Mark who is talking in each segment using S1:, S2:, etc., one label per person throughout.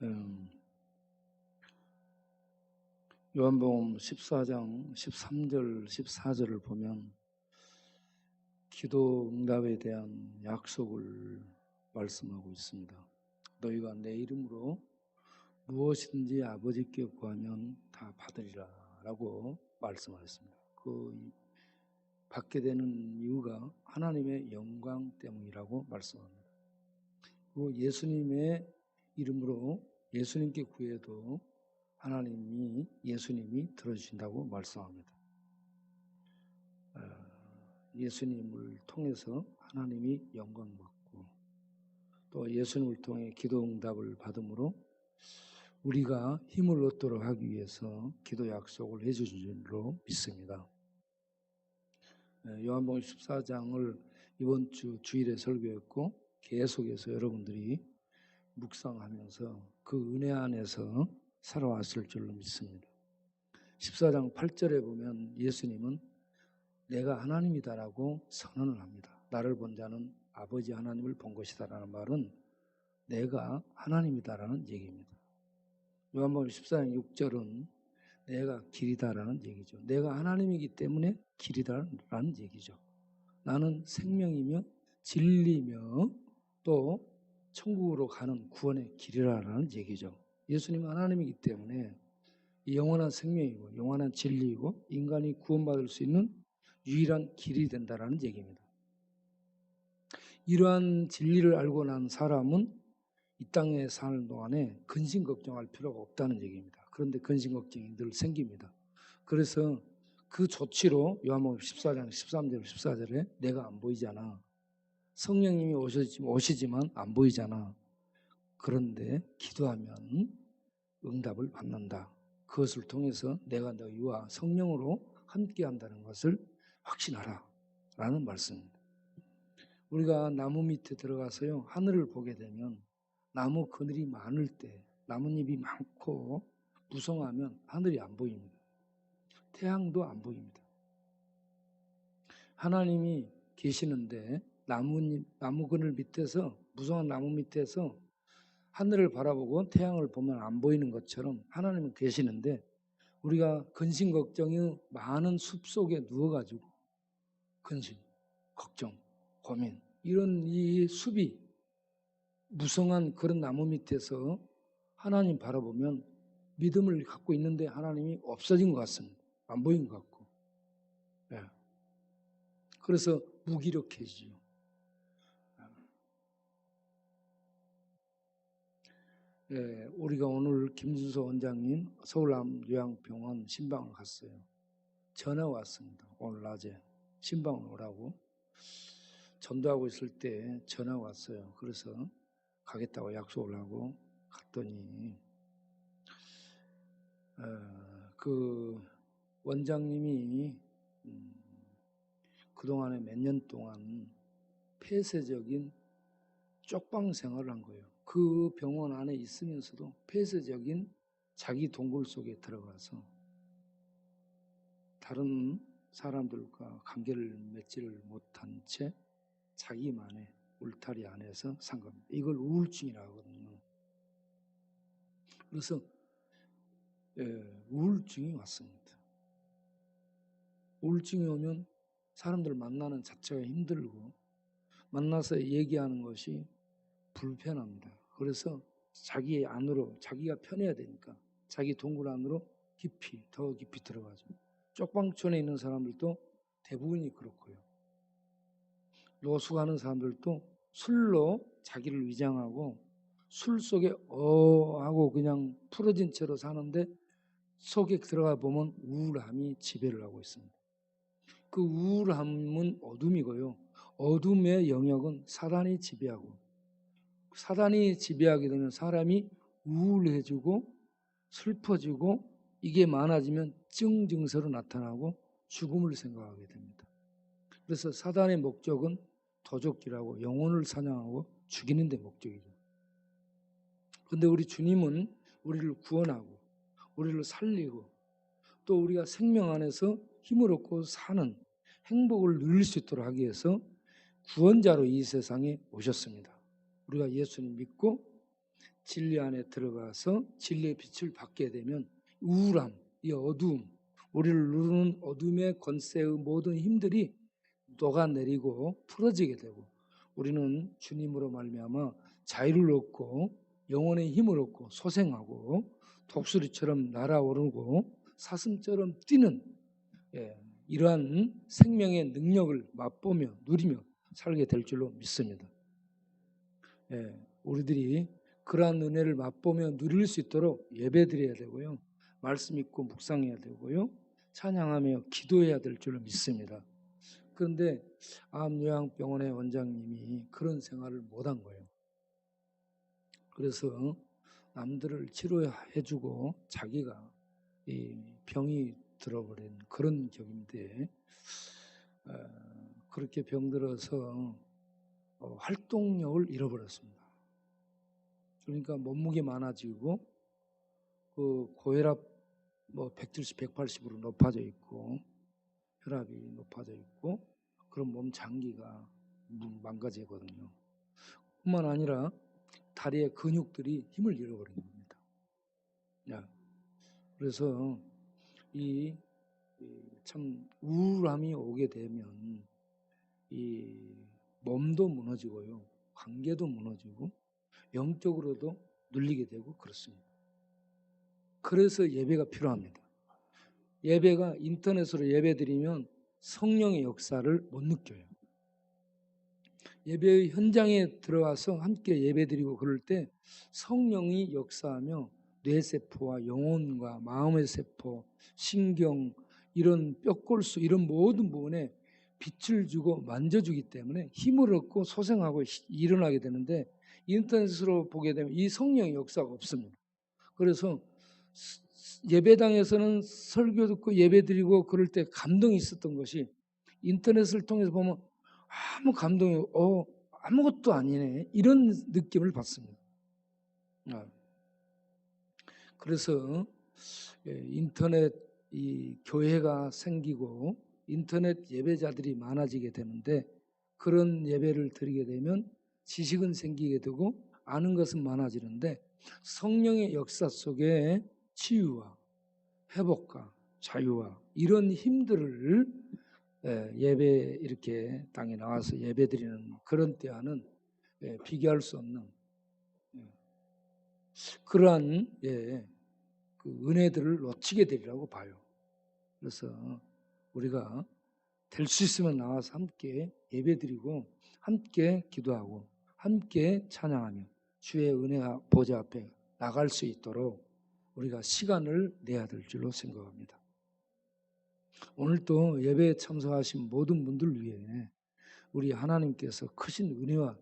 S1: 음, 요한복음 14장 13절 14절을 보면 기도 응답에 대한 약속을 말씀하고 있습니다. 너희가 내 이름으로 무엇이든지 아버지께 구하면 다 받으리라 라고 말씀하셨습니다. 그 받게 되는 이유가 하나님의 영광 때문이라고 말씀합니다. 그리고 예수님의 이름으로 예수님께 구해도 예수님이 들어주신다고 말씀합니다. 예수님을 통해서 하나님이 영광 받고 또 예수님을 통해 기도 응답을 받음으로 우리가 힘을 얻도록 하기 위해서 기도 약속을 해주신 줄로 믿습니다. 요한복음 14장을 이번 주 주일에 설교했고 계속해서 여러분들이 묵상하면서 그 은혜 안에서 살아왔을 줄로 믿습니다. 14장 8절에 보면 예수님은 내가 하나님이다라고 선언을 합니다. 나를 본 자는 아버지 하나님을 본 것이다라는 말은 내가 하나님이다라는 얘기입니다. 요한복음 14장 6절은 내가 길이다라는 얘기죠. 내가 하나님이기 때문에 길이다라는 얘기죠. 나는 생명이며 진리며 또 천국으로 가는 구원의 길이라는 얘기죠. 예수님은 하나님이기 때문에 영원한 생명이고 영원한 진리이고 인간이 구원받을 수 있는 유일한 길이 된다라는 얘기입니다. 이러한 진리를 알고 난 사람은 이 땅에 사는 동안에 근심 걱정할 필요가 없다는 얘기입니다. 그런데 근심 걱정이 늘 생깁니다. 그래서 그 조치로 요한복음 14장 13절 14절에 내가 안 보이잖아. 성령님이 오시지만 안 보이잖아. 그런데 기도하면 응답을 받는다. 그것을 통해서 내가 너희와 성령으로 함께 한다는 것을 확신하라 라는 말씀입니다. 우리가 나무 밑에 들어가서요 하늘을 보게 되면 나무 그늘이 많을 때 나뭇잎이 많고 무성하면 하늘이 안 보입니다. 태양도 안 보입니다. 하나님이 계시는데 나무 그늘 밑에서 무성한 나무 밑에서 하늘을 바라보고 태양을 보면 안 보이는 것처럼 하나님은 계시는데 우리가 근심 걱정이 많은 숲속에 누워가지고 근심, 걱정, 고민 이런 이 숲이 무성한 그런 나무 밑에서 하나님 바라보면 믿음을 갖고 있는데 하나님이 없어진 것 같습니다. 안 보인 것 같고. 네. 그래서 무기력해지죠. 네. 우리가 오늘 김준서 원장님 서울암요양병원 신방을 갔어요. 전화 왔습니다. 오늘 낮에 신방을 오라고. 전도하고 있을 때 전화 왔어요. 그래서 가겠다고 약속을 하고 갔더니 그 원장님이 그동안에 몇 년 동안 폐쇄적인 쪽방 생활을 한 거예요. 그 병원 안에 있으면서도 폐쇄적인 자기 동굴 속에 들어가서 다른 사람들과 관계를 맺지를 못한 채 자기만의 울타리 안에서 산 겁니다. 이걸 우울증이라고 하거든요. 그래서 우울증이 왔습니다. 우울증이 오면 사람들 만나는 자체가 힘들고 만나서 얘기하는 것이 불편합니다. 그래서 자기 안으로 자기가 편해야 되니까 자기 동굴 안으로 더 깊이 들어가죠. 쪽방촌에 있는 사람들도 대부분이 그렇고요. 노숙하는 사람들도 술로 자기를 위장하고 술 속에 하고 그냥 풀어진 채로 사는데 속에 들어가 보면 우울함이 지배를 하고 있습니다. 그 우울함은 어둠이고요. 어둠의 영역은 사단이 지배하고 사단이 지배하게 되면 사람이 우울해지고 슬퍼지고 이게 많아지면 증서로 나타나고 죽음을 생각하게 됩니다. 그래서 사단의 목적은 도적질하고 영혼을 사냥하고 죽이는 데 목적이죠. 그런데 우리 주님은 우리를 구원하고 우리를 살리고 또 우리가 생명 안에서 힘을 얻고 사는 행복을 누릴 수 있도록 하기 위해서 구원자로 이 세상에 오셨습니다. 우리가 예수님 믿고 진리 안에 들어가서 진리의 빛을 받게 되면 우울함, 이 어두움, 우리를 누르는 어둠의 권세의 모든 힘들이 녹아내리고 풀어지게 되고 우리는 주님으로 말미암아 자유를 얻고 영혼의 힘을 얻고 소생하고 독수리처럼 날아오르고 사슴처럼 뛰는 이러한 생명의 능력을 맛보며 누리며 살게 될 줄로 믿습니다. 우리들이 그러한 은혜를 맛보며 누릴 수 있도록 예배드려야 되고요. 말씀 읽고 묵상해야 되고요. 찬양하며 기도해야 될 줄로 믿습니다. 그런데 암요양병원의 원장님이 그런 생활을 못한 거예요. 그래서 남들을 치료해주고 자기가 이 병이 들어버린 그런 격인데 그렇게 병들어서 활동력을 잃어버렸습니다. 그러니까 몸무게 많아지고 그 고혈압 170, 180으로 높아져 있고 혈압이 높아져 있고 그런 몸 장기가 망가지거든요. 뿐만 아니라 다리의 근육들이 힘을 잃어버린 겁니다. 그래서 이 참 우울함이 오게 되면 이 몸도 무너지고요, 관계도 무너지고 영적으로도 눌리게 되고 그렇습니다. 그래서 예배가 필요합니다. 예배가 인터넷으로 예배드리면 성령의 역사를 못 느껴요. 예배의 현장에 들어와서 함께 예배드리고 그럴 때 성령이 역사하며 뇌세포와 영혼과 마음의 세포, 신경, 이런 뼈골수 이런 모든 부분에 빛을 주고 만져주기 때문에 힘을 얻고 소생하고 일어나게 되는데 인터넷으로 보게 되면 이 성령의 역사가 없습니다. 그래서 예배당에서는 설교 듣고 예배드리고 그럴 때 감동이 있었던 것이 인터넷을 통해서 보면 아무 감동이 아무것도 아니네 이런 느낌을 받습니다. 그래서 인터넷 이 교회가 생기고 인터넷 예배자들이 많아지게 되는데 그런 예배를 드리게 되면 지식은 생기게 되고 아는 것은 많아지는데 성령의 역사 속에 치유와 회복과 자유와 이런 힘들을 예배 이렇게 땅에 나와서 예배드리는 그런 때와는 비교할 수 없는 그러한 그 은혜들을 놓치게 되리라고 봐요. 그래서 우리가 될 수 있으면 나와서 함께 예배드리고 함께 기도하고 함께 찬양하며 주의 은혜 보좌 앞에 나갈 수 있도록 우리가 시간을 내야 될 줄로 생각합니다. 오늘 또 예배에 참석하신 모든 분들 위해 우리 하나님께서 크신 은혜와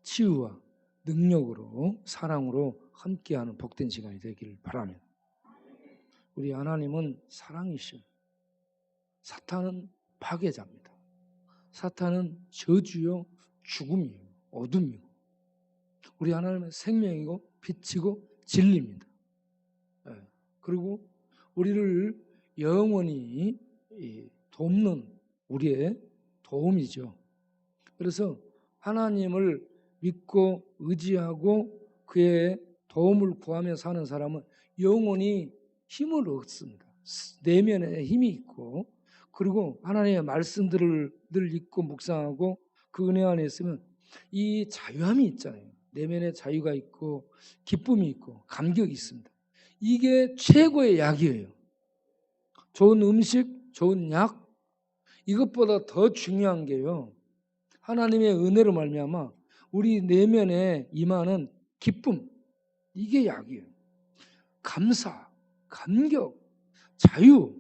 S1: 치유와 능력으로 사랑으로 함께하는 복된 시간이 되기를 바랍니다. 우리 하나님은 사랑이시오. 사탄은 파괴자입니다. 사탄은 저주요 죽음이에요. 어둠이고 우리 하나님은 생명이고 빛이고 진리입니다. 그리고 우리를 영원히 돕는 우리의 도움이죠. 그래서 하나님을 믿고 의지하고 그의 도움을 구하며 사는 사람은 영원히 힘을 얻습니다. 내면에 힘이 있고 그리고 하나님의 말씀들을 늘 읽고 묵상하고 그 은혜 안에 있으면 이 자유함이 있잖아요. 내면에 자유가 있고 기쁨이 있고 감격이 있습니다. 이게 최고의 약이에요. 좋은 음식, 좋은 약 이것보다 더 중요한 게요. 하나님의 은혜로 말미암아 우리 내면에 임하는 기쁨 이게 약이에요. 감사, 감격, 자유,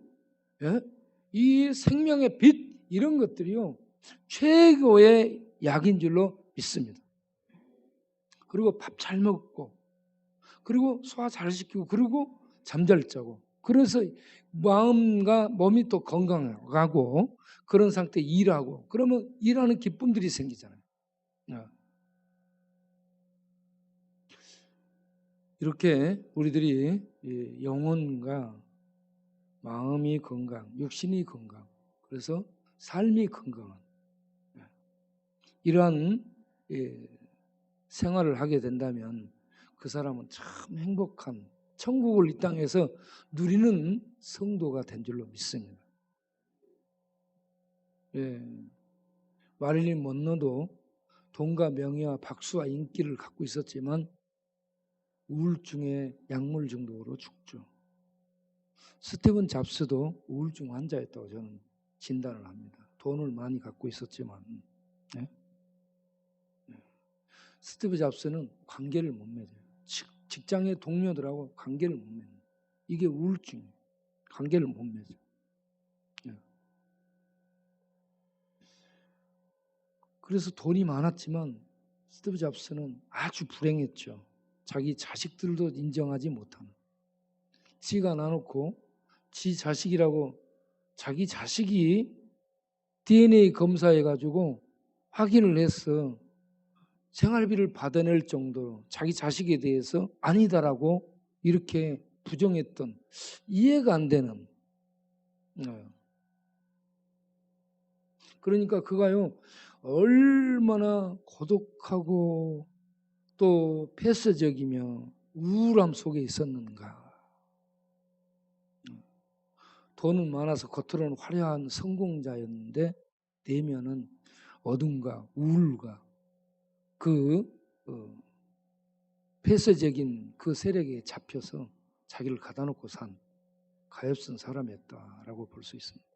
S1: 이 생명의 빛 이런 것들이요 최고의 약인 줄로 믿습니다. 그리고 밥 잘 먹고 그리고 소화 잘 시키고 그리고 잠잘 자고 그래서 마음과 몸이 또 건강하고 그런 상태에 일하고 그러면 일하는 기쁨들이 생기잖아요. 이렇게 우리들이 영혼과 마음이 건강, 육신이 건강, 그래서 삶이 건강한 이러한 생활을 하게 된다면 그 사람은 참 행복한 천국을 이 땅에서 누리는 성도가 된 줄로 믿습니다. 예. 마릴린 먼로도 돈과 명예와 박수와 인기를 갖고 있었지만 우울증의 약물 중독으로 죽죠. 스티븐 잡스도 우울증 환자였다고 저는 진단을 합니다. 돈을 많이 갖고 있었지만. 네? 스티브 잡스는 관계를 못 맺어요. 직장의 동료들하고 관계를 못 맺어요. 이게 우울증이에요. 관계를 못 맺어요. 네. 그래서 돈이 많았지만 스티브 잡스는 아주 불행했죠. 자기 자식들도 인정하지 못하는. 지가 나놓고 지 자식이라고 자기 자식이 DNA 검사해가지고 확인을 해서 생활비를 받아낼 정도로 자기 자식에 대해서 아니다라고 이렇게 부정했던 이해가 안 되는. 그러니까 그가요 얼마나 고독하고 또 폐쇄적이며 우울함 속에 있었는가. 돈은 많아서 겉으로는 화려한 성공자였는데 내면은 어둠과 우울과 그 폐쇄적인 그 세력에 잡혀서 자기를 가다놓고 산 가엾은 사람이었다라고 볼 수 있습니다.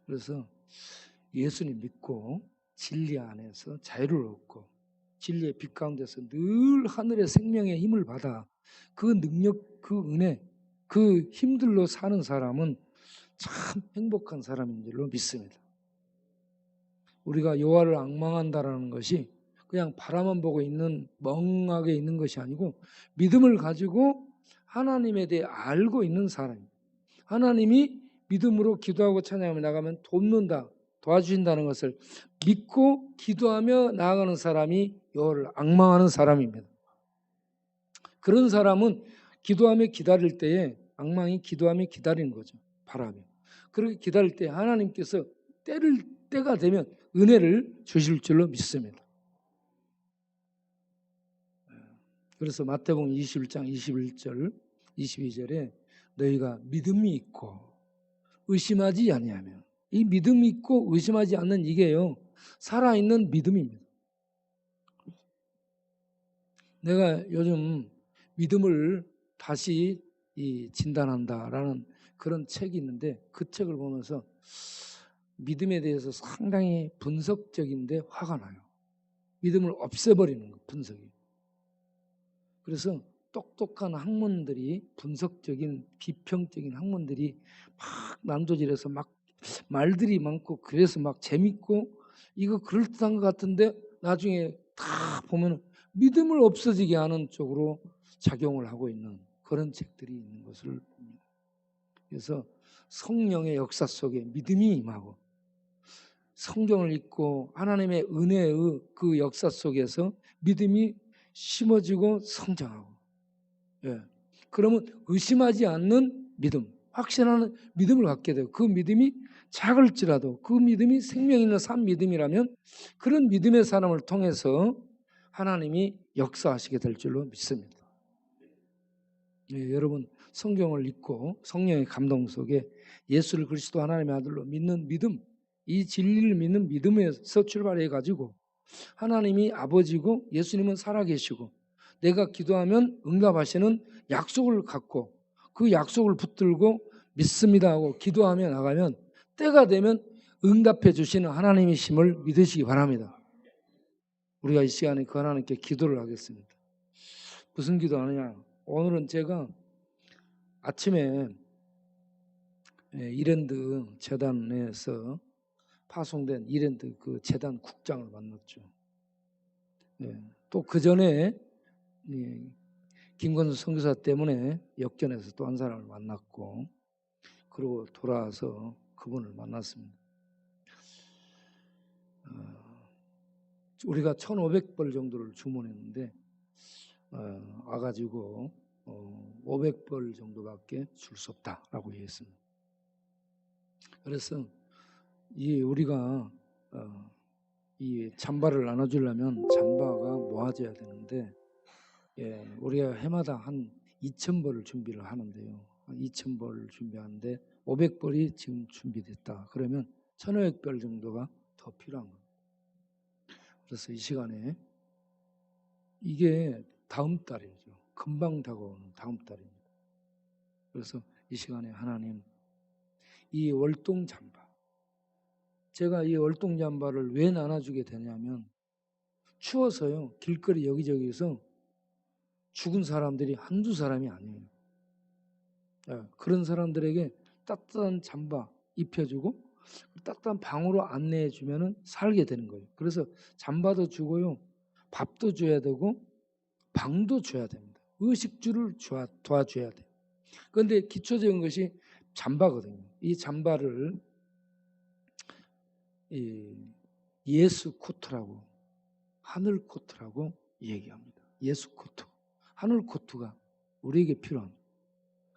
S1: 그래서 예수님 믿고 진리 안에서 자유를 얻고 진리의 빛 가운데서 늘 하늘의 생명의 힘을 받아 그 능력, 그 은혜, 그 힘들로 사는 사람은 참 행복한 사람인 줄로 믿습니다. 우리가 여호와를 앙망한다라는 것이 그냥 바라만 보고 있는 멍하게 있는 것이 아니고 믿음을 가지고 하나님에 대해 알고 있는 사람입니다. 하나님이 믿음으로 기도하고 찬양하며 나가면 돕는다, 도와주신다는 것을 믿고 기도하며 나아가는 사람이 여호와를 앙망하는 사람입니다. 그런 사람은 기도하며 기다릴 때에 앙망이 기도하며 기다리는 거죠. 바라며. 그렇게 기다릴 때 하나님께서 때가 되면 은혜를 주실 줄로 믿습니다. 그래서 마태복음 21장 21절 22절에 너희가 믿음이 있고 의심하지 아니하면, 이 믿음이 있고 의심하지 않는 이게요 살아있는 믿음입니다. 내가 요즘 믿음을 다시 진단한다라는 그런 책이 있는데 그 책을 보면서 믿음에 대해서 상당히 분석적인데 화가 나요. 믿음을 없애버리는 분석이. 그래서 똑똑한 학문들이, 분석적인 비평적인 학문들이 막 난도질해서 막 말들이 많고 그래서 막 재밌고 이거 그럴듯한 것 같은데 나중에 다 보면 믿음을 없어지게 하는 쪽으로 작용을 하고 있는 그런 책들이 있는 것을 봅니다. 그래서 성령의 역사 속에 믿음이 임하고 성경을 읽고 하나님의 은혜의 그 역사 속에서 믿음이 심어지고 성장하고, 예. 그러면 의심하지 않는 믿음, 확신하는 믿음을 갖게 돼요. 그 믿음이 작을지라도 그 믿음이 생명 있는 산 믿음이라면 그런 믿음의 사람을 통해서 하나님이 역사하시게 될 줄로 믿습니다. 예, 여러분 성경을 읽고 성령의 감동 속에 예수를 그리스도 하나님의 아들로 믿는 믿음, 이 진리를 믿는 믿음에서 출발해 가지고 하나님이 아버지고 예수님은 살아계시고 내가 기도하면 응답하시는 약속을 갖고 그 약속을 붙들고 믿습니다 하고 기도하며 나가면 때가 되면 응답해 주시는 하나님이심을 믿으시기 바랍니다. 우리가 이 시간에 그 하나님께 기도를 하겠습니다. 무슨 기도하느냐? 오늘은 제가 아침에 이랜드 재단에서 파송된 이랜드 그 재단 국장을 만났죠. 또 그 전에 김건수 선교사 때문에 역전해서 또 한 사람을 만났고 그리고 돌아와서 그분을 만났습니다. 우리가 1,500벌 정도를 주문했는데 와가지고 500벌 정도밖에 줄 수 없다라고 얘기했습니다. 그래서 우리가 이 잠바를 나눠주려면 잠바가 모아져야 되는데 우리가 해마다 한 2,000벌을 준비를 하는데요. 2,000벌을 준비하는데 500벌이 지금 준비됐다. 그러면 1,500벌 정도가 더 필요한 겁니다. 그래서 이 시간에 이게 다음 달이죠. 금방 다가오는 다음 달입니다. 그래서 이 시간에 하나님 이 월동 잠바, 제가 이 월동 잠바를 왜 나눠주게 되냐면 추워서요 길거리 여기저기서 죽은 사람들이 한두 사람이 아니에요. 그런 사람들에게 따뜻한 잠바 입혀주고 따뜻한 방으로 안내해주면 살게 되는 거예요. 그래서 잠바도 주고요, 밥도 줘야 되고 방도 줘야 됩니다. 의식주를 도와줘야 돼요. 그런데 기초적인 것이 잠바거든요. 이 잠바를 예수 코트라고, 하늘 코트라고 얘기합니다. 예수 코트, 하늘 코트가 우리에게 필요합니다.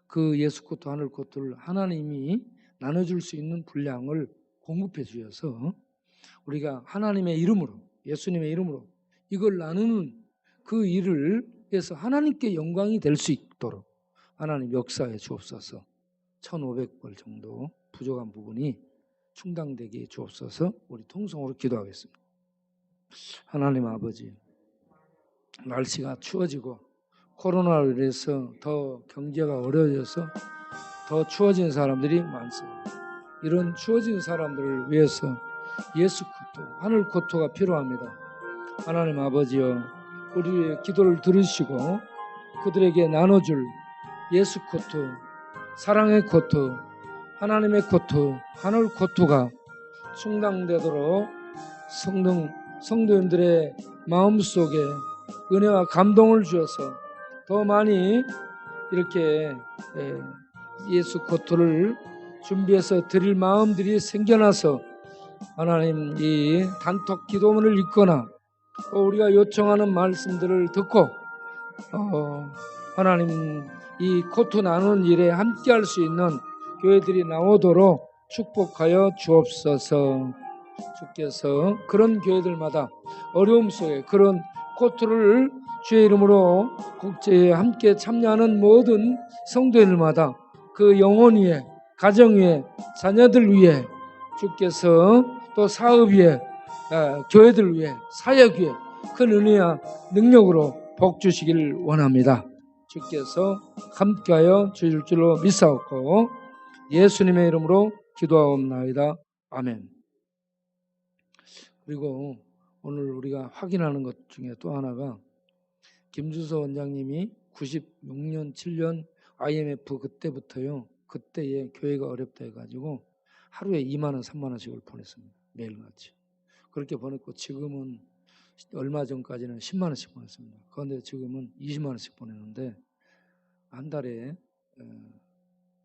S1: 그 예수 코트, 하늘 코트를 하나님이 나눠줄 수 있는 분량을 공급해 주셔서 우리가 하나님의 이름으로, 예수님의 이름으로 이걸 나누는 그 일을 해서 하나님께 영광이 될 수 있도록 하나님 역사해 주옵소서. 1,500벌 정도 부족한 부분이 충당되게 주옵소서. 우리 통성으로 기도하겠습니다. 하나님 아버지, 날씨가 추워지고 코로나로 인해서 더 경제가 어려워져서 더 추워진 사람들이 많습니다. 이런 추워진 사람들을 위해서 예수 코트, 하늘 코트가 필요합니다. 하나님 아버지여, 우리의 기도를 들으시고 그들에게 나눠줄 예수 코트, 사랑의 코트, 하나님의 코트, 하늘 코트가 충당되도록 성도님들의 마음속에 은혜와 감동을 주어서 더 많이 이렇게 예수 코트를 준비해서 드릴 마음들이 생겨나서 하나님 이 단톡 기도문을 읽거나 또 우리가 요청하는 말씀들을 듣고 하나님 이 코트 나누는 일에 함께할 수 있는 교회들이 나오도록 축복하여 주옵소서. 주께서 그런 교회들마다 어려움 속에 그런 코트를 주의 이름으로 국제에 함께 참여하는 모든 성도들마다 그 영혼 위에, 가정 위에, 자녀들 위에, 주께서 또 사업 위에, 교회들 위에, 사역 위에 큰 은혜와 능력으로 복 주시길 원합니다. 주께서 함께하여 주실 줄로 믿사옵고 예수님의 이름으로 기도하옵나이다. 아멘. 그리고 오늘 우리가 확인하는 것 중에 또 하나가 김주서 원장님이 96년, 7년 IMF 그때부터요, 그때에 교회가 어렵다 해가지고 하루에 2만 원, 3만 원씩을 보냈습니다. 매일같이. 그렇게 보냈고 지금은 얼마 전까지는 10만 원씩 보냈습니다. 그런데 지금은 20만 원씩 보내는데 한 달에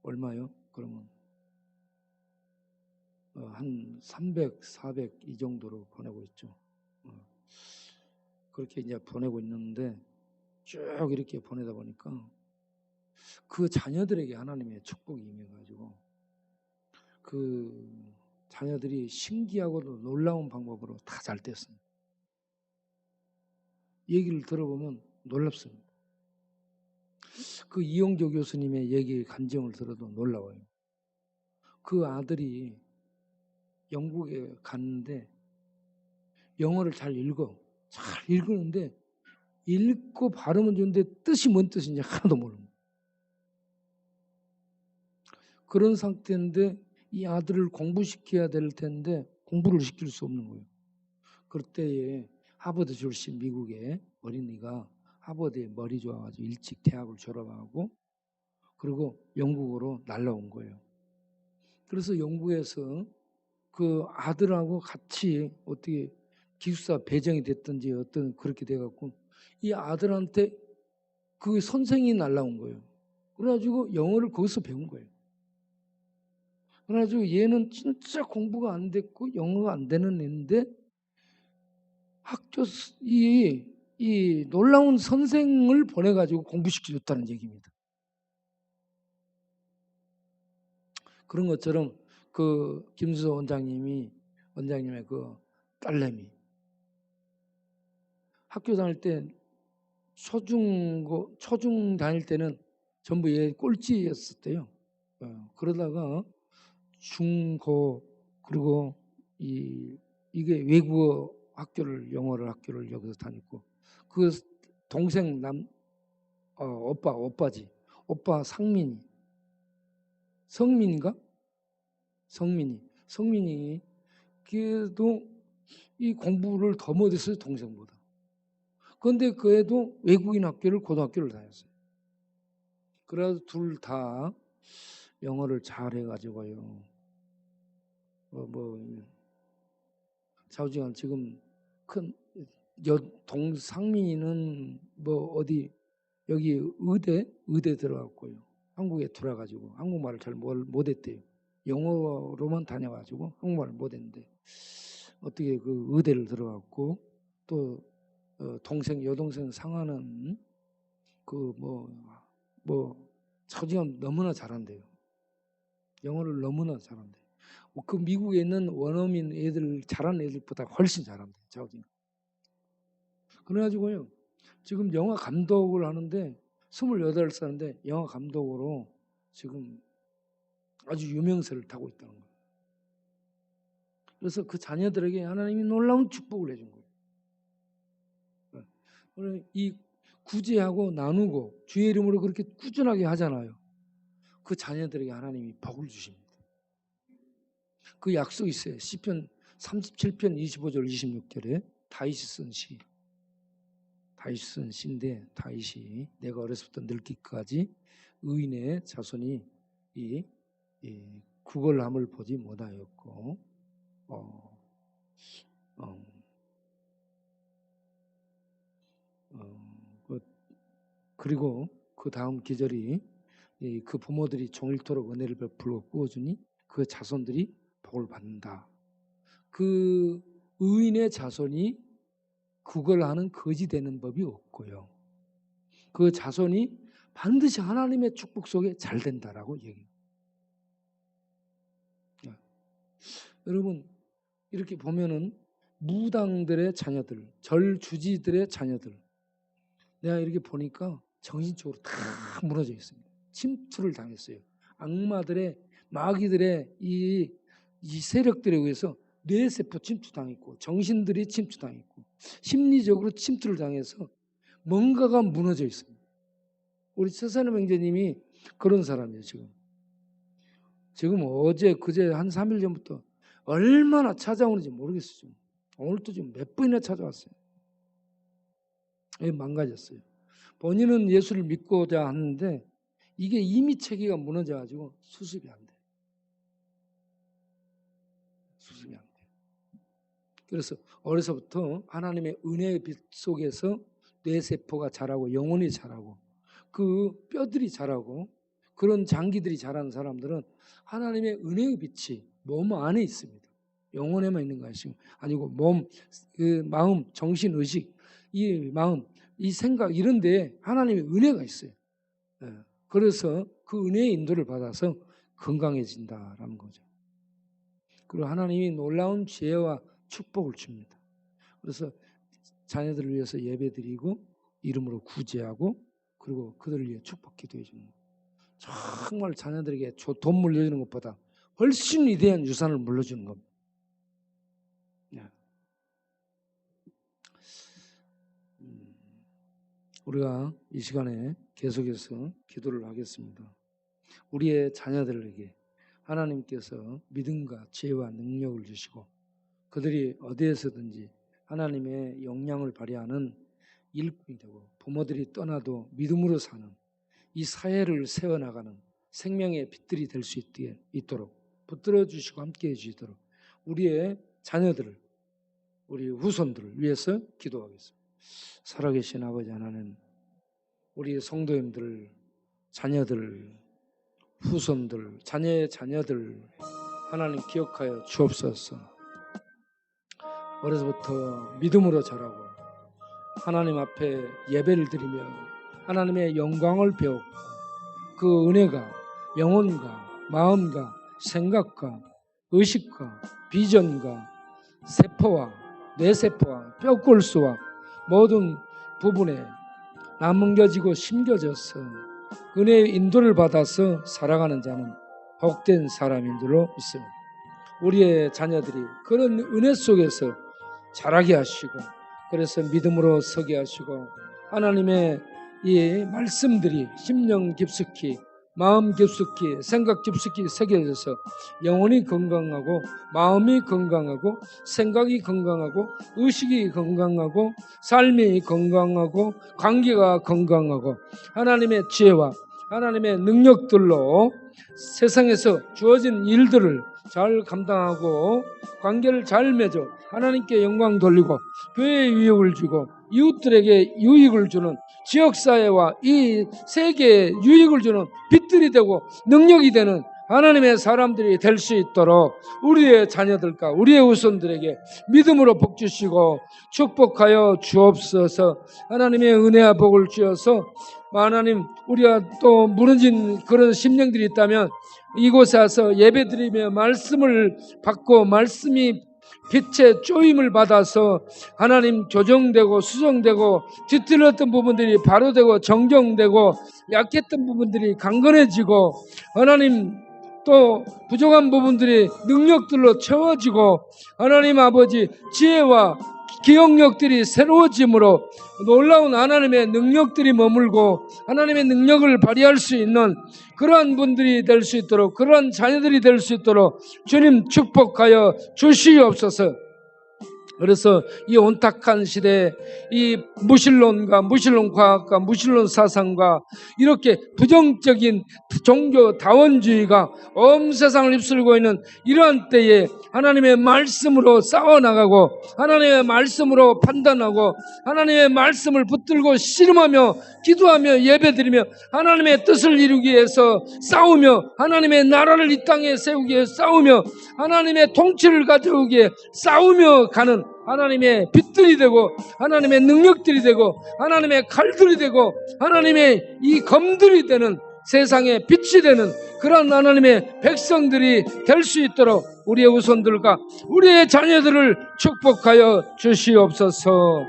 S1: 얼마요? 그러면 한 300, 400 이 정도로 보내고 있죠. 그렇게 이제 보내고 있는데 쭉 이렇게 보내다 보니까 그 자녀들에게 하나님의 축복이 임해가지고 그 자녀들이 신기하고도 놀라운 방법으로 다 잘 됐습니다. 얘기를 들어보면 놀랍습니다. 그 이용조 교수님의 얘기 간증을 들어도 놀라워요. 그 아들이 영국에 갔는데 영어를 잘 읽었는데 읽고 발음은 좋은데 뜻이 뭔 뜻인지 하나도 모릅니다. 그런 상태인데 이 아들을 공부시켜야 될 텐데 공부를 시킬 수 없는 거예요. 그럴 때에 하버드 출신 미국의 어린이가 하버드에 머리 좋아가지고 일찍 대학을 졸업하고 그리고 영국으로 날라온 거예요. 그래서 영국에서 그 아들하고 같이 어떻게 기숙사 배정이 됐든지 어떤 그렇게 돼갖고 이 아들한테 그 선생이 날라온 거예요. 그래가지고 영어를 거기서 배운 거예요. 그래가지고 얘는 진짜 공부가 안 됐고 영어가 안 되는 애인데 학교 이 놀라운 선생을 보내가지고 공부시켜줬다는 얘기입니다. 그런 것처럼 그 김수서 원장님의 그 딸내미 학교 다닐 때 초중 다닐 때는 전부 얘 꼴찌였었대요. 그러다가 중고 그리고 이게 외국어 영어를 학교를 여기서 다녔고 그 동생 오빠지. 오빠 성민이 그래도 이 공부를 더 못했어요, 동생보다. 그런데 그 애도 외국인 고등학교를 다녔어요. 그래서 둘 다 영어를 잘해가지고요. 좌우지간 지금 상민이는 어디 여기 의대 들어갔고요. 한국에 들어가지고 한국말을 잘 못했대요. 영어로만 다녀가지고 한국말을 못했는데 어떻게 그 의대를 들어갔고 또 여동생 상아는 자우지간 너무나 잘한대요. 영어를 너무나 잘한대요. 그 미국에 있는 원어민 잘하는 애들보다 훨씬 잘한대요. 자우지간. 그래가지고요. 지금 영화 감독을 하는데 28살인데 영화 감독으로 지금 아주 유명세를 타고 있다는 거예요. 그래서 그 자녀들에게 하나님이 놀라운 축복을 해준 거예요. 이 구제하고 나누고 주의 이름으로 그렇게 꾸준하게 하잖아요. 그 자녀들에게 하나님이 복을 주십니다. 그 약속이 있어요. 시편 37편 25절 26절에 다윗이 쓴 시인데 다윗이 내가 어려서부터 늙기까지 의인의 자손이 이 구걸함을 보지 못하였고 그리고 그 다음 기절이 그 부모들이 종일토록 은혜를 베풀고 꾸어주니 그 자손들이 복을 받는다. 그 의인의 자손이 구걸하는 거지 되는 법이 없고요. 그 자손이 반드시 하나님의 축복 속에 잘 된다라고 얘기해요. 여러분 이렇게 보면은 무당들의 자녀들, 절주지들의 자녀들 내가 이렇게 보니까 정신적으로 다 무너져 있습니다. 침투를 당했어요. 마귀들의 이 세력들에 의해서 뇌세포 침투당했고 정신들이 침투당했고 심리적으로 침투를 당해서 뭔가가 무너져 있습니다. 우리 최선영 형제님이 그런 사람이에요. 지금 어제 그제 한 3일 전부터 얼마나 찾아오는지 모르겠어요. 오늘도 지금 몇 번이나 찾아왔어요. 망가졌어요. 본인은 예수를 믿고자 하는데 이게 이미 체계가 무너져가지고 수습이 안 돼요. 그래서 어려서부터 하나님의 은혜의 빛 속에서 뇌세포가 자라고 영혼이 자라고 그 뼈들이 자라고 그런 장기들이 자라는 사람들은 하나님의 은혜의 빛이 몸 안에 있습니다. 영혼에만 있는 것이 아니고 몸, 그 마음, 정신, 의식, 이 마음, 이 생각 이런 데에 하나님의 은혜가 있어요. 그래서 그 은혜의 인도를 받아서 건강해진다라는 거죠. 그리고 하나님이 놀라운 지혜와 축복을 줍니다. 그래서 자녀들을 위해서 예배드리고 이름으로 구제하고 그리고 그들을 위해 축복 기도해 주는 거예요. 정말 자녀들에게 돈 물려주는 것보다 훨씬 위대한 유산을 물려주는 겁니다. 우리가 이 시간에 계속해서 기도를 하겠습니다. 우리의 자녀들에게 하나님께서 믿음과 지혜와 능력을 주시고 그들이 어디에서든지 하나님의 영향을 발휘하는 일꾼이 되고 부모들이 떠나도 믿음으로 사는 이 사회를 세워나가는 생명의 빛들이 될 수 있도록 붙들어 주시고 함께해 주시도록 우리의 자녀들을 우리 후손들을 위해서 기도하겠습니다. 살아계신 아버지 하나님, 우리 성도님들, 자녀들, 후손들, 자녀의 자녀들 하나님 기억하여 주옵소서. 어려서부터 믿음으로 자라고 하나님 앞에 예배를 드리며 하나님의 영광을 배웠고 그 은혜가 영혼과 마음과 생각과 의식과 비전과 세포와 뇌세포와 뼈골수와 모든 부분에 남겨지고 심겨져서 은혜의 인도를 받아서 살아가는 자는 복된 사람인 줄로 믿습니다. 우리의 자녀들이 그런 은혜 속에서 자라게 하시고, 그래서 믿음으로 서게 하시고, 하나님의 이 말씀들이 심령 깊숙이, 마음 깊숙이, 생각 깊숙이 새겨져서 영혼이 건강하고, 마음이 건강하고, 생각이 건강하고, 의식이 건강하고, 삶이 건강하고, 관계가 건강하고, 하나님의 지혜와 하나님의 능력들로 세상에서 주어진 일들을 잘 감당하고, 관계를 잘 맺어 하나님께 영광 돌리고, 교회에 유익을 주고, 이웃들에게 유익을 주는, 지역사회와 이 세계에 유익을 주는 빛들이 되고 능력이 되는 하나님의 사람들이 될 수 있도록 우리의 자녀들과 우리의 후손들에게 믿음으로 복 주시고 축복하여 주옵소서. 하나님의 은혜와 복을 주어서, 하나님, 우리가 또 무너진 그런 심령들이 있다면 이곳에 와서 예배드리며 말씀을 받고, 말씀이 빛의 쪼임을 받아서 하나님 조정되고 수정되고, 뒤틀렸던 부분들이 바로되고 정정되고, 약했던 부분들이 강건해지고, 하나님 또 부족한 부분들이 능력들로 채워지고, 하나님 아버지 지혜와 기억력들이 새로워짐으로 놀라운 하나님의 능력들이 머물고 하나님의 능력을 발휘할 수 있는 그러한 분들이 될 수 있도록, 그러한 자녀들이 될 수 있도록 주님 축복하여 주시옵소서. 그래서 이 온탁한 시대에 이 무신론과 무신론 과학과 무신론 사상과 이렇게 부정적인 종교 다원주의가 온 세상을 휩쓸고 있는 이러한 때에 하나님의 말씀으로 싸워나가고, 하나님의 말씀으로 판단하고, 하나님의 말씀을 붙들고 씨름하며 기도하며 예배드리며 하나님의 뜻을 이루기 위해서 싸우며, 하나님의 나라를 이 땅에 세우기 위해 싸우며, 하나님의 통치를 가져오기 위해 싸우며 가는 하나님의 빛들이 되고, 하나님의 능력들이 되고, 하나님의 칼들이 되고, 하나님의 이 검들이 되는, 세상에 빛이 되는 그런 하나님의 백성들이 될 수 있도록 우리의 후손들과 우리의 자녀들을 축복하여 주시옵소서.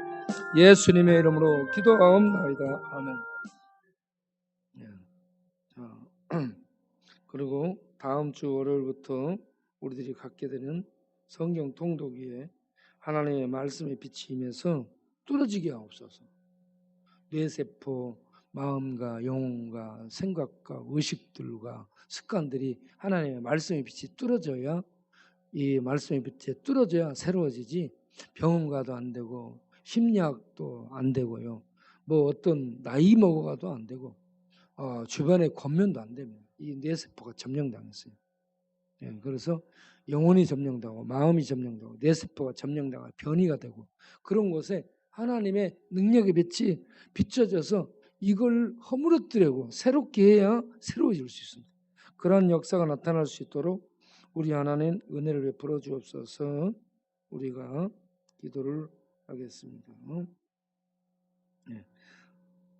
S1: 예수님의 이름으로 기도하옵나이다. 아멘. 그리고 다음 주 월요일부터 우리들이 갖게 되는 성경 통독위에 하나님의 말씀의 빛이 임해서 뚫어지게 하옵소서. 뇌세포, 마음과 영혼과 생각과 의식들과 습관들이 하나님의 말씀의 빛이 뚫어져야, 이 말씀의 빛에 뚫어져야 새로워지지, 병원 가도 안 되고 심리학도 안 되고요, 뭐 어떤 나이 먹어가도 안 되고, 주변에 권면도 안 됩니다. 이 뇌세포가 점령당했어요. 그래서 영혼이 점령당하고 마음이 점령당하고 뇌세포가 점령당하고 변이가 되고, 그런 곳에 하나님의 능력의 빛이 비춰져서 이걸 허물어뜨리고 새롭게 해야 새로워질 수 있습니다. 그러한 역사가 나타날 수 있도록 우리 하나님 은혜를 베풀어 주옵소서. 우리가 기도를 하겠습니다.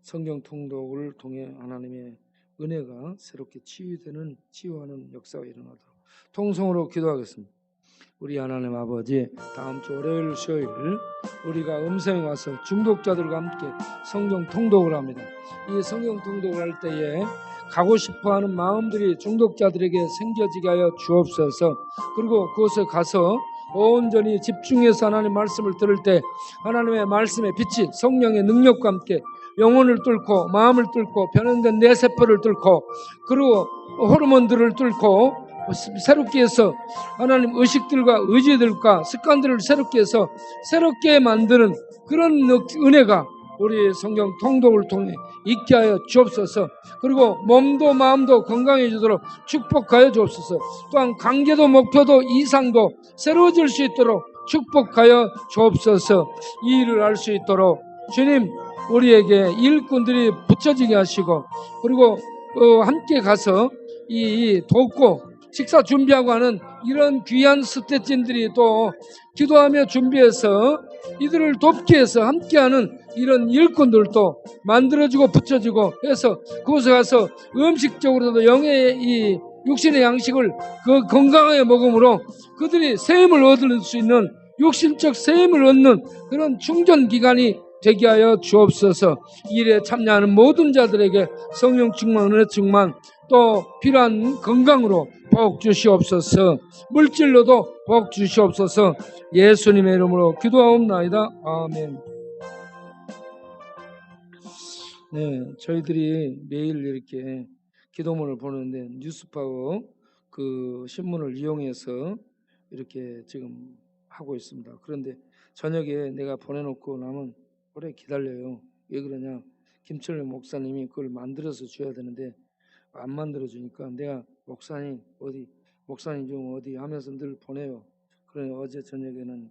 S1: 성경 통독을 통해 하나님의 은혜가 새롭게 치유하는 역사가 일어나도록 통성으로 기도하겠습니다. 우리 하나님 아버지, 다음 주 월요일 수요일 우리가 음성에 가서 중독자들과 함께 성경 통독을 합니다. 이 성경 통독을 할 때에 가고 싶어하는 마음들이 중독자들에게 생겨지게 하여 주옵소서. 그리고 그곳에 가서 온전히 집중해서 하나님 말씀을 들을 때 하나님의 말씀의 빛이 성령의 능력과 함께 영혼을 뚫고 마음을 뚫고 변형된 뇌세포를 뚫고, 그리고 호르몬들을 뚫고 새롭게 해서 하나님 의식들과 의지들과 습관들을 새롭게 해서 새롭게 만드는 그런 은혜가 우리 성경 통독을 통해 있게 하여 주옵소서. 그리고 몸도 마음도 건강해지도록 축복하여 주옵소서. 또한 관계도 목표도 이상도 새로워질 수 있도록 축복하여 주옵소서. 이 일을 할 수 있도록 주님, 우리에게 일꾼들이 붙여지게 하시고, 그리고 함께 가서 이 돕고 식사 준비하고 하는 이런 귀한 스태진들이 또 기도하며 준비해서 이들을 돕기 위해서 함께하는 이런 일꾼들도 만들어지고 붙여지고 해서 그곳에 가서 음식적으로도 영의 이 육신의 양식을 건강하게 먹음으로 그들이 세임을 얻을 수 있는, 육신적 세임을 얻는 그런 충전 기간이 되게 하여 주옵소서. 일에 참여하는 모든 자들에게 성령 충만, 은혜 충만, 또 필요한 건강으로 복 주시옵소서. 물질로도 복 주시옵소서. 예수님의 이름으로 기도하옵나이다. 아멘. 네, 저희들이 매일 이렇게 기도문을 보는데 뉴스파워 그 신문을 이용해서 이렇게 지금 하고 있습니다. 그런데 저녁에 내가 보내놓고 나면 오래 기다려요. 왜 그러냐? 김철래 목사님이 그걸 만들어서 줘야 되는데 안 만들어 주니까 내가 목사님 좀 어디 하면서 늘 보내요. 그래 어제 저녁에는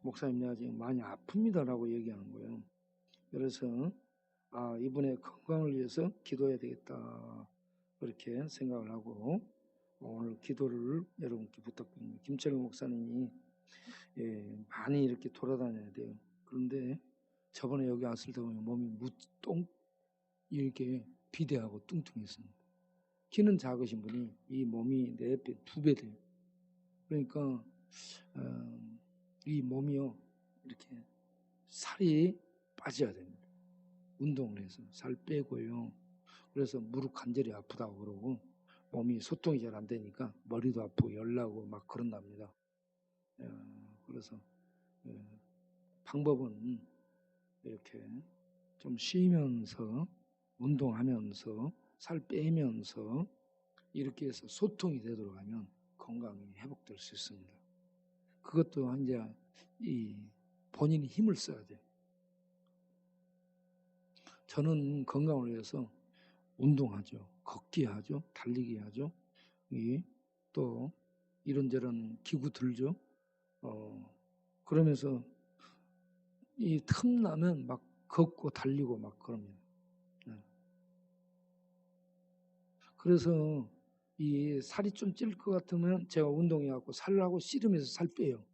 S1: 목사님 내가 지금 많이 아픕니다라고 얘기하는 거예요. 그래서 이분의 건강을 위해서 기도해야 되겠다 그렇게 생각을 하고 오늘 기도를 여러분께 부탁드립니다. 김철래 목사님이 많이 이렇게 돌아다녀야 돼요. 그런데 저번에 여기 왔을 때 보면 몸이 이렇게 비대하고 뚱뚱했습니다. 키는 작으신 분이 이 몸이 4배, 2배 돼요. 그러니까 이 몸이요 이렇게 살이 빠져야 됩니다. 운동을 해서 살 빼고요. 그래서 무릎 관절이 아프다고 그러고 몸이 소통이 잘 안 되니까 머리도 아프고 열나고 막 그런답니다. 그래서 방법은 이렇게 좀 쉬면서 운동하면서 살 빼면서 이렇게 해서 소통이 되도록 하면 건강이 회복될 수 있습니다. 그것도 이제 본인이 힘을 써야 돼요. 저는 건강을 위해서 운동하죠. 걷기 하죠. 달리기 하죠. 또 이런저런 기구 들죠. 그러면서 이 틈나면 막 걷고 달리고 막 그럽니다. 그래서 이 살이 좀 찔 것 같으면 제가 운동해갖고 살하고 씨름해서 살 빼요.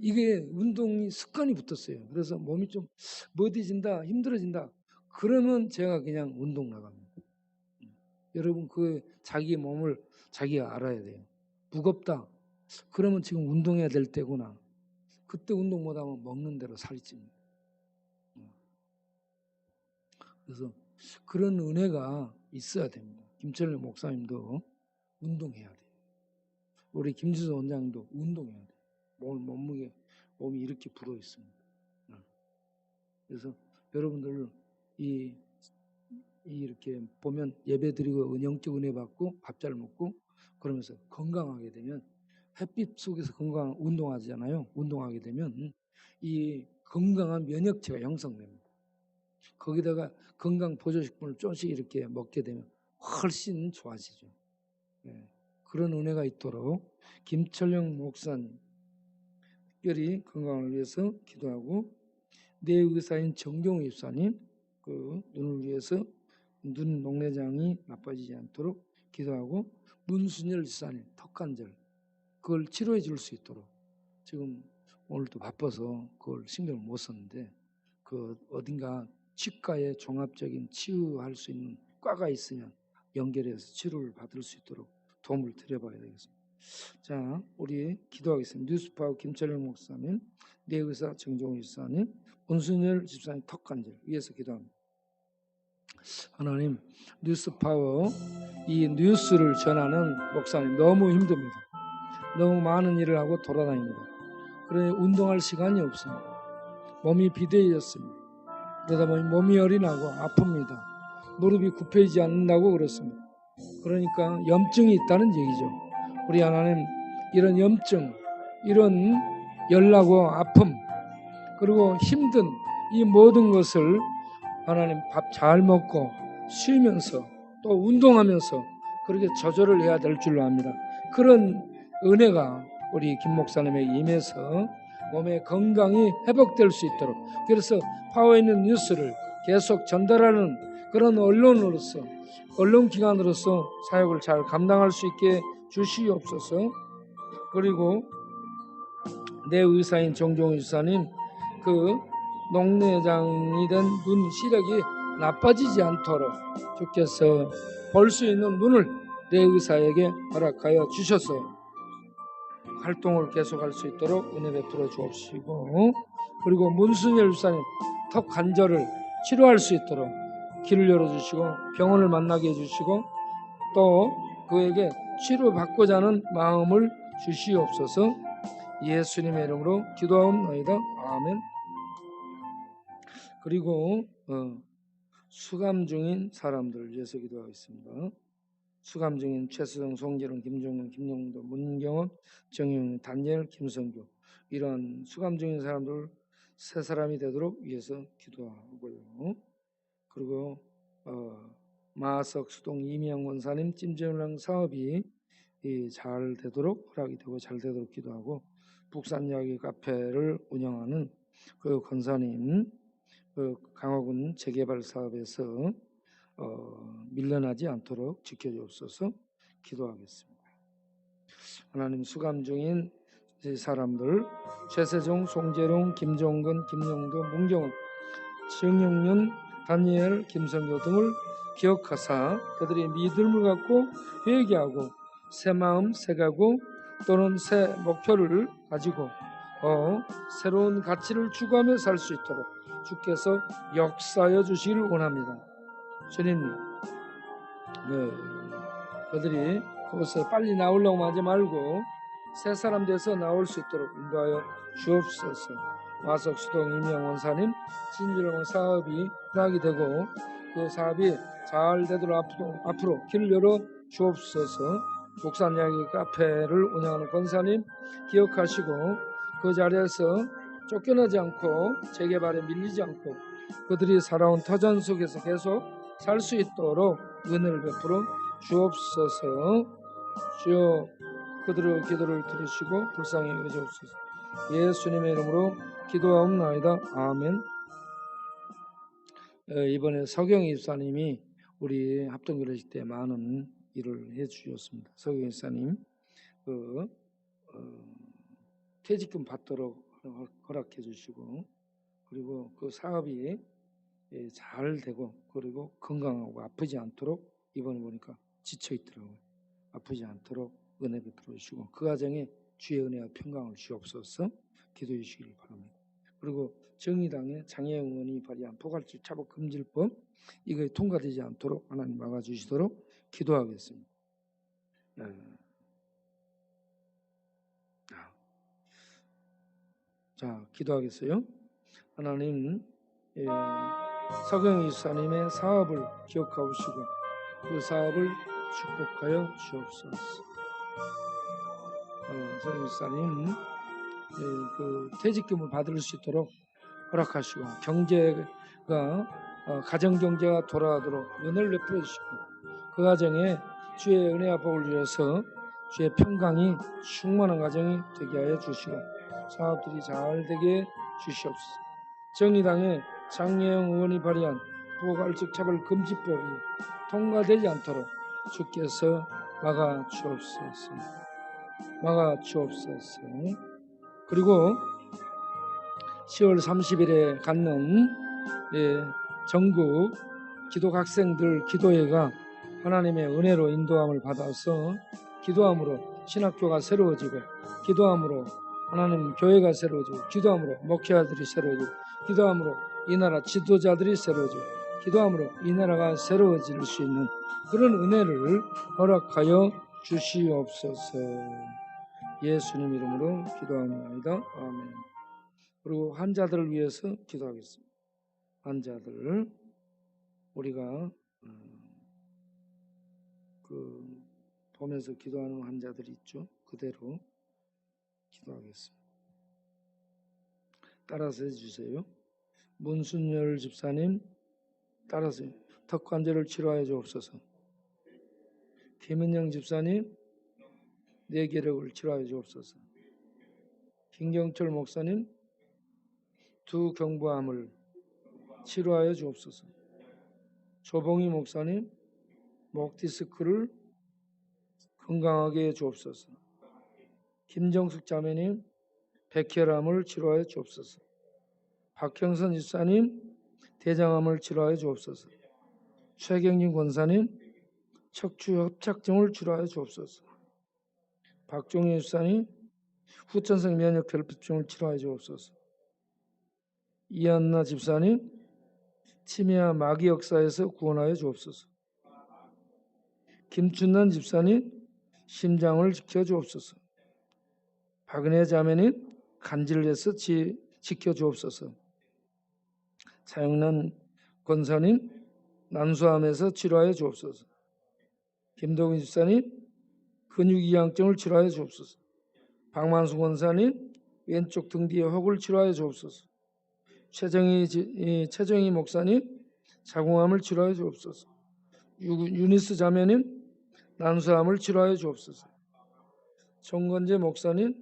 S1: 이게 운동이 습관이 붙었어요. 그래서 몸이 좀 머디진다, 힘들어진다. 그러면 제가 그냥 운동 나갑니다. 여러분 그 자기 몸을 자기가 알아야 돼요. 무겁다. 그러면 지금 운동해야 될 때구나. 그때 운동 못하면 먹는 대로 살이 찝니다. 그래서 그런 은혜가 있어야 됩니다. 김철래 목사님도 운동해야 돼요. 우리 김지수 원장도 운동해야 돼요. 몸이 이렇게 불어 있습니다. 그래서 여러분들 이렇게 보면 예배 드리고 영적 은혜 받고 밥 잘 먹고 그러면서 건강하게 되면 햇빛 속에서 운동하잖아요. 운동하게 되면 이 건강한 면역체가 형성됩니다. 거기다가 건강 보조식품을 조금씩 이렇게 먹게 되면 훨씬 좋아지죠. 그런 은혜가 있도록 김철령 목사님 특별히 건강을 위해서 기도하고 내 의사인 정경우 집사님 그 눈을 위해서 눈 녹내장이 나빠지지 않도록 기도하고 문순열 집사님 턱관절 그걸 치료해 줄 수 있도록 지금 오늘도 바빠서 그걸 신경을 못 썼는데 그 어딘가 치과에 종합적인 치유할 수 있는 과가 있으면 연결해서 치료를 받을 수 있도록 도움을 드려봐야 되겠습니다. 자, 우리 기도하겠습니다. 뉴스파워 김철영 목사님, 내 의사 정종우 집사님, 문순열 집사님 턱관절 위해서 기도합니다. 하나님, 뉴스파워 이 뉴스를 전하는 목사님 너무 힘듭니다. 너무 많은 일을 하고 돌아다닙니다. 그래 운동할 시간이 없습니다. 몸이 비대해졌습니다. 그러다 보니 몸이 어린하고 아픕니다. 무릎이 굽혀지지 않는다고 그렇습니다. 그러니까 염증이 있다는 얘기죠. 우리 하나님 이런 염증, 이런 열나고 아픔, 그리고 힘든 이 모든 것을 하나님 밥 잘 먹고 쉬면서 또 운동하면서 그렇게 조절을 해야 될 줄로 압니다. 그런 은혜가 우리 김 목사님에게 임해서 몸의 건강이 회복될 수 있도록 그래서 파워 있는 뉴스를 계속 전달하는 그런 언론으로서 언론기관으로서 사역을 잘 감당할 수 있게 주시옵소서. 그리고 내 의사인 정종우 집사님 그 녹내장이 된 눈 시력이 나빠지지 않도록 주께서 볼 수 있는 눈을 내 의사에게 허락하여 주셨어요. 활동을 계속할 수 있도록 은혜 베풀어 주옵시고, 그리고 문순열 집사님 턱 관절을 치료할 수 있도록 길을 열어주시고 병원을 만나게 해주시고 또 그에게 치료받고자 하는 마음을 주시옵소서. 예수님의 이름으로 기도하옵나이다. 아멘. 그리고 수감 중인 사람들 위해서 기도하겠습니다. 수감 중인 최수정, 송재룡, 김종현, 김용도, 문경원, 정영, 단예일, 김성규, 이런 수감 중인 사람들 세 사람이 되도록 위해서 기도하고요. 그리고 마석, 수동, 이미영 원사님, 찜질랑 사업이 잘 되도록 허락이 되고 잘 되도록 기도하고, 북산 이야기 카페를 운영하는 그 권사님 그 강화군 재개발 사업에서 밀려나지 않도록 지켜주옵소서. 기도하겠습니다. 하나님, 수감 중인 사람들 최세종, 송재룡, 김종근, 김용도, 문경원, 정영윤, 다니엘, 김성교 등을 기억하사 그들이 믿음을 갖고 회개하고 새 마음, 새 각오 또는 새 목표를 가지고 새로운 가치를 추구하며 살 수 있도록 주께서 역사하여 주시기를 원합니다. 주님, 그들이 그곳에 빨리 나오려고 하지 말고 새 사람 돼서 나올 수 있도록 인도하여 주옵소서. 마석, 수동, 이명 원사님 진주령 사업이 허락이 되고 그 사업이 잘 되도록 앞으로 길을 열어 주옵소서. 북산 이야기 카페를 운영하는 권사님 기억하시고 그 자리에서 쫓겨나지 않고 재개발에 밀리지 않고 그들이 살아온 터전 속에서 계속 살 수 있도록 은혜를 베풀어 주옵소서. 주여, 그들의 기도를 들으시고 불쌍히 여겨주옵소서. 예수님의 이름으로 기도하옵나이다. 아멘. 이번에 서경희 집사님이 우리 합동교회식 때 많은 일을 해주셨습니다. 서경희 집사님 퇴직금 받도록 허락해 주시고, 그리고 그 사업이 잘 되고 그리고 건강하고 아프지 않도록, 이번에 보니까 지쳐 있더라고요. 아프지 않도록 은혜 베풀어 주시고 그 과정에 주의 은혜와 평강을 주옵소서. 기도해 주시길 바랍니다. 그리고 정의당의 장애영 의원이 발의한 포괄적 차복 금지법, 이거에 통과되지 않도록 하나님 막아주시도록 기도하겠습니다. 자, 기도하겠어요. 하나님, 서경희 집사님의 사업을 기억하시고 그 사업을 축복하여 주옵소서. 서경희 집사님 그 퇴직금을 받을 수 있도록 허락하시고 경제가 가정 경제가 돌아가도록 은혜를 베풀어 주시고 그 과정에 주의 은혜와 복을 위해서 주의 평강이 충만한 가정이 되게 하여 주시고 사업들이 잘 되게 주시옵소서. 정의당의 장예영 의원이 발의한 포괄적 차별 금지법이 통과되지 않도록 주께서 막아 주옵소서. 막아 주옵소서. 그리고 10월 30일에 갖는 전국 기독 학생들 기도회가 하나님의 은혜로 인도함을 받아서 기도함으로 신학교가 새로워지고 기도함으로 하나님 교회가 새로워지고 기도함으로 목회자들이 새로워지고 기도함으로 이 나라 지도자들이 새로워지고 기도함으로 이 나라가 새로워질 수 있는 그런 은혜를 허락하여 주시옵소서. 예수님 이름으로 기도합니다. 아멘. 그리고 환자들을 위해서 기도하겠습니다. 환자들, 우리가 보면서 기도하는 환자들이 있죠. 그대로 기도하겠습니다. 따라서 해주세요. 문순열 집사님 따라서 턱관절을 치료하여 주옵소서. 김은영 집사님 뇌기력을 치료하여 주옵소서. 김경철 목사님 두 경부암을 치료하여 주옵소서. 조봉희 목사님 목 디스크를 건강하게 해 주옵소서. 김정숙 자매님 백혈암을 치료하여 주옵소서. 박형선 집사님 대장암을 치료하여 주옵소서. 최경진 권사님 척추 협착증을 치료하여 주옵소서. 박종희 집사님 후천성 면역 결핍증을 치료하여 주옵소서. 이한나 집사님, 치매와 마귀 역사에서 구원하여 주옵소서. 김춘난 집사님, 심장을 지켜 주옵소서. 박은혜 자매님, 간질에서 지켜 주옵소서. 차영란 권사님, 난소암에서 치료하여 주옵소서. 김동희 집사님, 근육이양증을 치료하여 주옵소서. 박만수 권사님, 왼쪽 등 뒤에 혹을 치료하여 주옵소서. 최정희 목사님, 자궁암을 치료하여 주옵소서. 유니스 자매님, 난소암을 치료하여 주옵소서. 정건재 목사님,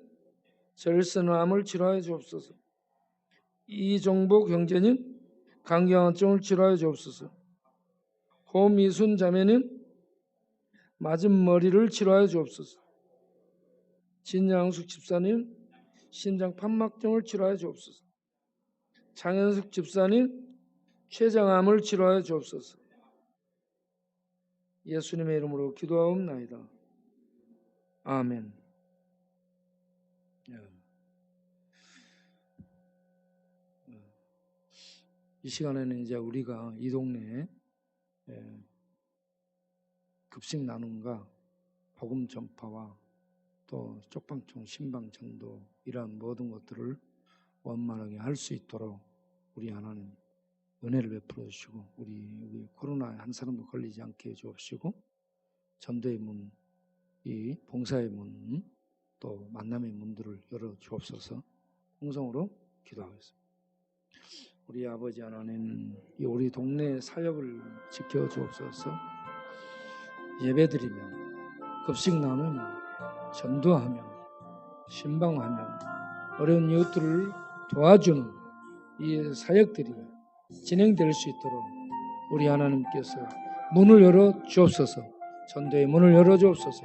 S1: 절선암을 치료하여 주옵소서. 이종복 형제님, 간경화증을 치료하여 주옵소서. 호미순 자매님, 맞은 머리를 치료하여 주옵소서. 진양숙 집사님, 심장 판막증을 치료하여 주옵소서. 장현숙 집사님, 췌장암을 치료하여 주옵소서. 예수님의 이름으로 기도하옵나이다. 아멘. 이 시간에는 이제 우리가 이 동네에 급식 나눔과 복음 전파와 또 쪽방촌 신방 전도 이러한 모든 것들을 원만하게 할 수 있도록 우리 하나님 은혜를 베풀어 주시고 우리 코로나에 한 사람도 걸리지 않게 해 주옵시고 전도의 문, 이 봉사의 문, 또 만남의 문들을 열어 주옵소서. 공성으로 기도하겠습니다. 우리 아버지 하나님, 우리 동네 사역을 지켜 주옵소서. 예배드리며 급식 나누며 전도하며 신방하며 어려운 이웃들을 도와주는 이 사역들이 진행될 수 있도록 우리 하나님께서 문을 열어 주옵소서. 전도의 문을 열어 주옵소서.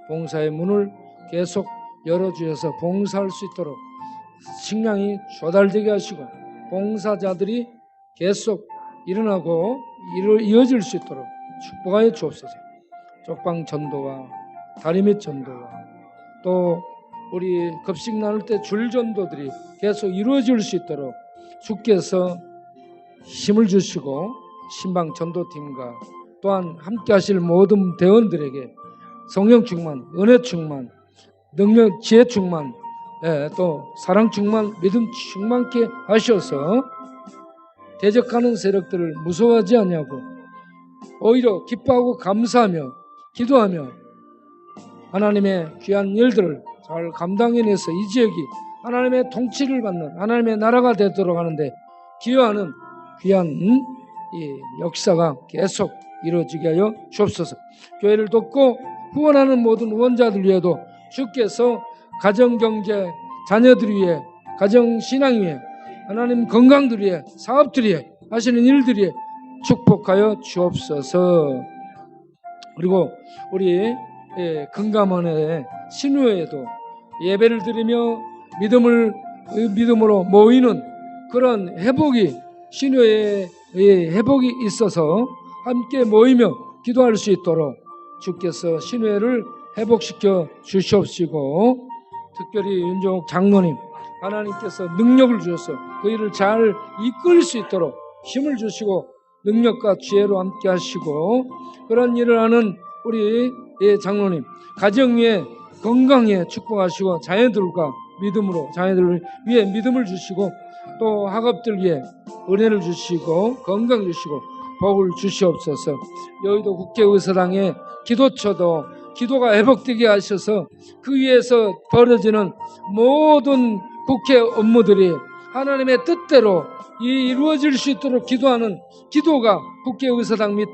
S1: 봉사의 문을 계속 열어 주셔서 봉사할 수 있도록 식량이 조달되게 하시고 봉사자들이 계속 일어나고 이어질 수 있도록 축복하여 주옵소서. 쪽방 전도와 다리 밑 전도와 또 우리 급식 나눌 때 줄 전도들이 계속 이루어질 수 있도록 주께서 힘을 주시고 신방 전도팀과 또한 함께 하실 모든 대원들에게 성령 충만, 은혜 충만, 능력, 지혜 충만, 또 사랑 충만, 믿음 충만케 하셔서 대적하는 세력들을 무서워하지 않냐고 오히려 기뻐하고 감사하며 기도하며 하나님의 귀한 일들을 잘 감당해내서 이 지역이 하나님의 통치를 받는 하나님의 나라가 되도록 하는데 기여하는 귀한 이 역사가 계속 이루어지게 하여 주옵소서. 교회를 돕고 후원하는 모든 후원자들 위에도 주께서 가정경제, 자녀들 위해, 가정신앙 위해, 하나님 건강들 위해, 사업들 위해, 하시는 일들 위해 축복하여 주옵소서. 그리고 우리 금감원의 신우회에도 예배를 드리며 믿음으로 모이는 그런 회복이 신우회의 회복이 있어서 함께 모이며 기도할 수 있도록 주께서 신우회를 회복시켜 주시옵시고 특별히 윤종옥 장로님 하나님께서 능력을 주셔서 그 일을 잘 이끌 수 있도록 힘을 주시고 능력과 지혜로 함께 하시고 그런 일을 하는 우리 장로님 가정 위에 건강에 축복하시고 자녀들과 믿음으로 자녀들 위해 믿음을 주시고 또 학업들 위해 은혜를 주시고 건강 주시고 복을 주시옵소서. 여의도 국회의사당의 기도처도 기도가 회복되게 하셔서 그 위에서 벌어지는 모든 국회 업무들이 하나님의 뜻대로 이루어질 수 있도록 기도하는 기도가 국회의사당 및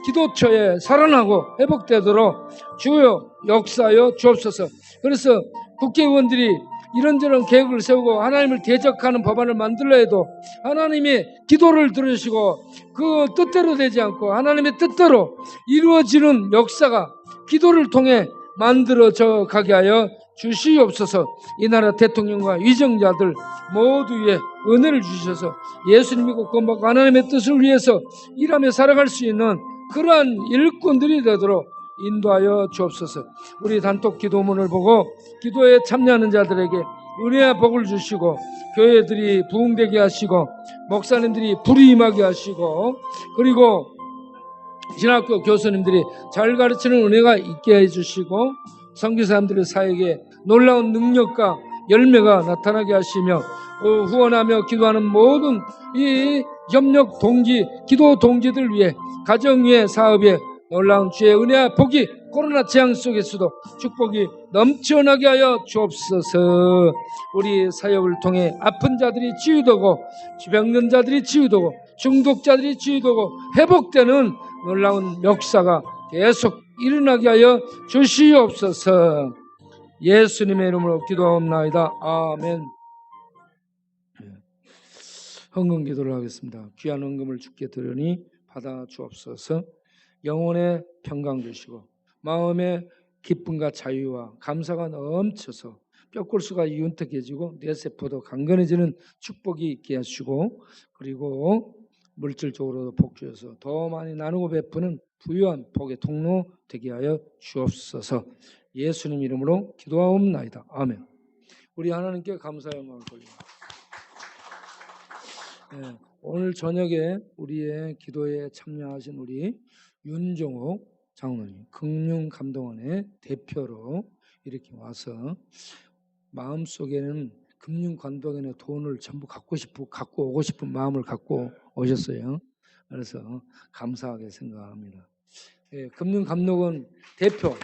S1: 기도처에 살아나고 회복되도록 주여 역사하여 주옵소서. 그래서 국회의원들이 이런저런 계획을 세우고 하나님을 대적하는 법안을 만들려 해도 하나님의 기도를 들으시고 그 뜻대로 되지 않고 하나님의 뜻대로 이루어지는 역사가 기도를 통해 만들어져 가게 하여 주시옵소서. 이 나라 대통령과 위정자들 모두에 은혜를 주셔서 예수님 믿고 구원받고 하나님의 뜻을 위해서 일하며 살아갈 수 있는 그러한 일꾼들이 되도록 인도하여 주옵소서. 우리 단톡 기도문을 보고 기도에 참여하는 자들에게 은혜와 복을 주시고 교회들이 부흥되게 하시고 목사님들이 불이 임하게 하시고 그리고 신학교 교수님들이 잘 가르치는 은혜가 있게 해주시고 선교사님들의 사역에 놀라운 능력과 열매가 나타나게 하시며 후원하며 기도하는 모든 이 협력 동지, 기도 동지들 위해 가정 위에 사업에 놀라운 주의 은혜와 복이 코로나 재앙 속에서도 축복이 넘쳐나게 하여 주옵소서. 우리 사역을 통해 아픈 자들이 치유되고 병든 자들이 치유되고 중독자들이 치유되고 회복되는 놀라운 역사가 계속 일어나게 하여 주시옵소서. 예수님의 이름으로 기도하옵나이다. 아멘. 헌금 기도를 하겠습니다. 귀한 헌금을 주께 드리니 받아 주옵소서. 영혼의 평강 주시고 마음의 기쁨과 자유와 감사가 넘쳐서 뼈골수가 윤택해지고 뇌세포도 강건해지는 축복이 있게 하시고 그리고 물질적으로도 복 주셔서 더 많이 나누고 베푸는 부유한 복의 통로 되게 하여 주옵소서. 예수님 이름으로 기도하옵나이다. 아멘. 우리 하나님께 감사의 마음을 돌립니다. 네, 오늘 저녁에 우리의 기도에 참여하신 우리 윤종옥 장로님, 금융감동원의 대표로 이렇게 와서 마음속에는 금융감동원의 돈을 전부 갖고 오고 싶은 마음을 갖고 오셨어요. 그래서 감사하게 생각합니다. 예, 금융감독원 대표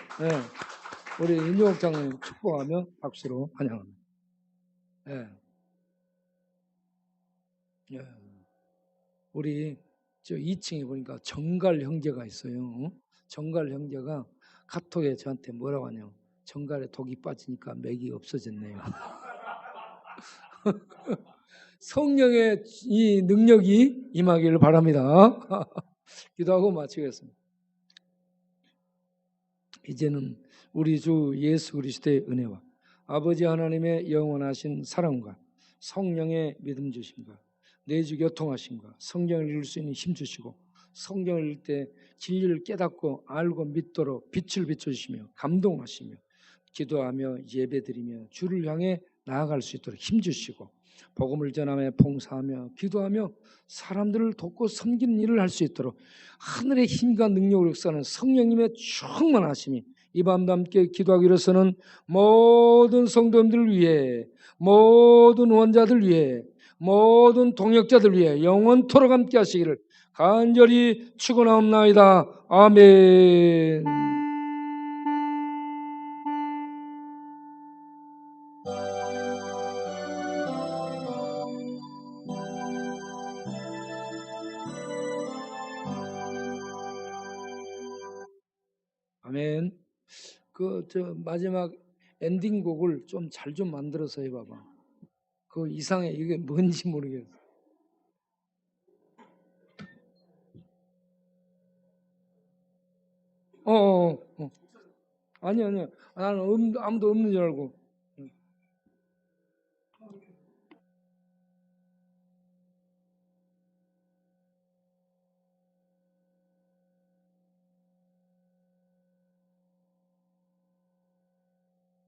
S1: 우리 윤종옥 장로님 축복하며 박수로 환영합니다. 예. 예. 우리 저 2층에 보니까 정갈 형제가 있어요. 정갈 형제가 카톡에 저한테 뭐라고 하냐면 정갈에 독이 빠지니까 맥이 없어졌네요. 성령의 이 능력이 임하기를 바랍니다. 기도하고 마치겠습니다. 이제는 우리 주 예수 그리스도의 은혜와 아버지 하나님의 영원하신 사랑과 성령의 믿음 주심과 내주 교통하심과 성경을 읽을 수 있는 힘 주시고 성경을 읽을 때 진리를 깨닫고 알고 믿도록 빛을 비춰주시며 감동하시며 기도하며 예배드리며 주를 향해 나아갈 수 있도록 힘 주시고 복음을 전하며 봉사하며 기도하며 사람들을 돕고 섬기는 일을 할 수 있도록 하늘의 힘과 능력으로 역사하는 성령님의 충만하심이 이 밤도 함께 기도하기로서는 모든 성도님들을 위해 모든 원자들 위해 모든 동역자들 위해 영원토록 함께 하시기를 간절히 축원하옵나이다. 아멘. 아멘. 저 마지막 엔딩곡을 좀 잘 좀 만들어서 해봐봐. 그 이상해. 이게 뭔지 모르겠어. 아니야. 나는 아무도 없는 줄 알고.